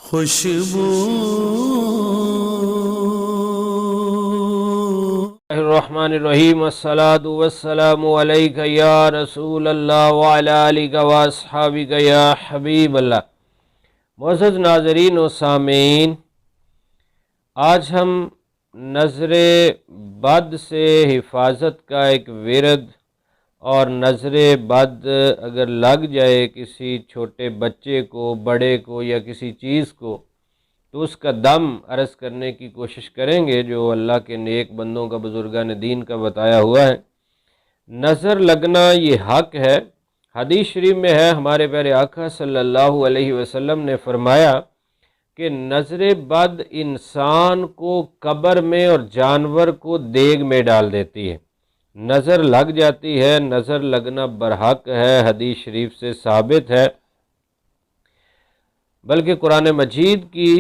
خوشبو الرحمن الرحیم الصلاۃ والسلام علیک یا رسول اللہ وعلی آلک واصحابک یا حبیب اللہ۔ معزز ناظرین و سامعین، آج ہم نظر بد سے حفاظت کا ایک ورد اور نظر بد اگر لگ جائے کسی چھوٹے بچے کو، بڑے کو یا کسی چیز کو، تو اس کا دم عرض کرنے کی کوشش کریں گے، جو اللہ کے نیک بندوں کا، بزرگان دین کا بتایا ہوا ہے۔ نظر لگنا یہ حق ہے۔ حدیث شریف میں ہے، ہمارے پیارے آقا صلی اللہ علیہ وسلم نے فرمایا کہ نظر بد انسان کو قبر میں اور جانور کو دیگ میں ڈال دیتی ہے۔ نظر لگ جاتی ہے، نظر لگنا برحق ہے، حدیث شریف سے ثابت ہے۔ بلکہ قرآن مجید کی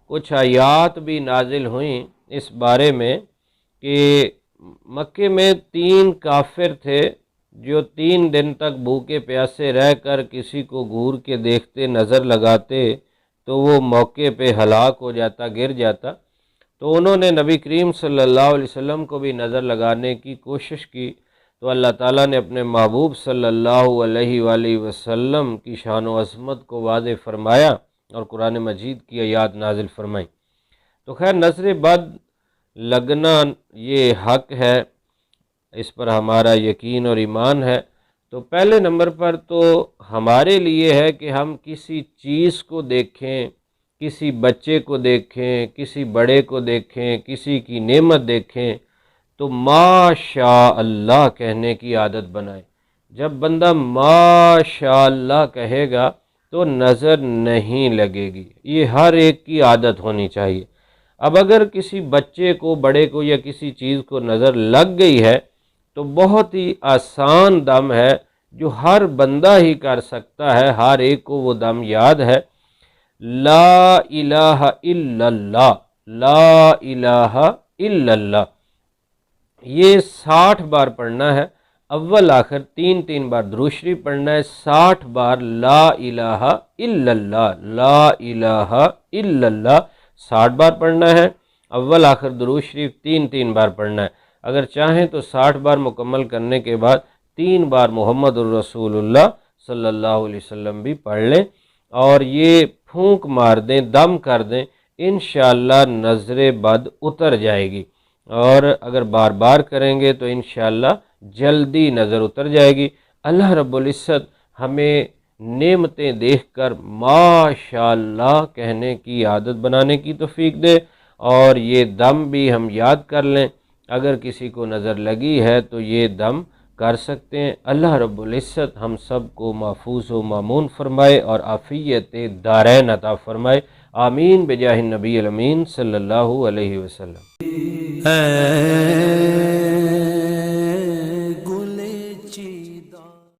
کچھ آیات بھی نازل ہوئیں اس بارے میں کہ مکے میں 3 کافر تھے جو 3 دن تک بھوکے پیاسے رہ کر کسی کو گھور کے دیکھتے، نظر لگاتے تو وہ موقع پہ ہلاک ہو جاتا، گر جاتا۔ تو انہوں نے نبی کریم صلی اللہ علیہ وسلم کو بھی نظر لگانے کی کوشش کی، تو اللہ تعالیٰ نے اپنے محبوب صلی اللہ علیہ وآلہ وسلم کی شان و عظمت کو واضح فرمایا اور قرآن مجید کی آیات نازل فرمائی۔ تو خیر، نظر بد لگنا یہ حق ہے، اس پر ہمارا یقین اور ایمان ہے۔ تو پہلے نمبر پر تو ہمارے لیے ہے کہ ہم کسی چیز کو دیکھیں، کسی بچے کو دیکھیں، کسی بڑے کو دیکھیں، کسی کی نعمت دیکھیں تو ماشاء اللہ کہنے کی عادت بنائیں۔ جب بندہ ماشاء اللہ کہے گا تو نظر نہیں لگے گی، یہ ہر ایک کی عادت ہونی چاہیے۔ اب اگر کسی بچے کو، بڑے کو یا کسی چیز کو نظر لگ گئی ہے تو بہت ہی آسان دم ہے جو ہر بندہ ہی کر سکتا ہے، ہر ایک کو وہ دم یاد ہے، لا الہ الا اللہ، لا الہ الا اللہ۔ یہ 60 بار پڑھنا ہے، اول آخر 3 بار درود شریف پڑھنا ہے، 60 بار لا الہ الا اللہ، لا الہ الا اللہ 60 بار پڑھنا ہے، اول آخر درود شریف 3 بار پڑھنا ہے۔ اگر چاہیں تو 60 بار مکمل کرنے کے بعد 3 بار محمد الرسول اللہ صلی اللہ علیہ وسلم بھی پڑھ لیں اور یہ پھونک مار دیں، دم کر دیں، انشاءاللہ نظر بد اتر جائے گی۔ اور اگر بار بار کریں گے تو انشاءاللہ جلدی نظر اتر جائے گی۔ اللہ رب العزت ہمیں نعمتیں دیکھ کر ماشاءاللہ کہنے کی عادت بنانے کی توفیق دے، اور یہ دم بھی ہم یاد کر لیں، اگر کسی کو نظر لگی ہے تو یہ دم کر سکتے ہیں۔ اللہ رب العزت ہم سب کو محفوظ و مامون فرمائے اور عافیت دارین عطا فرمائے، آمین بجاہ النبی الامین صلی اللہ علیہ وسلم۔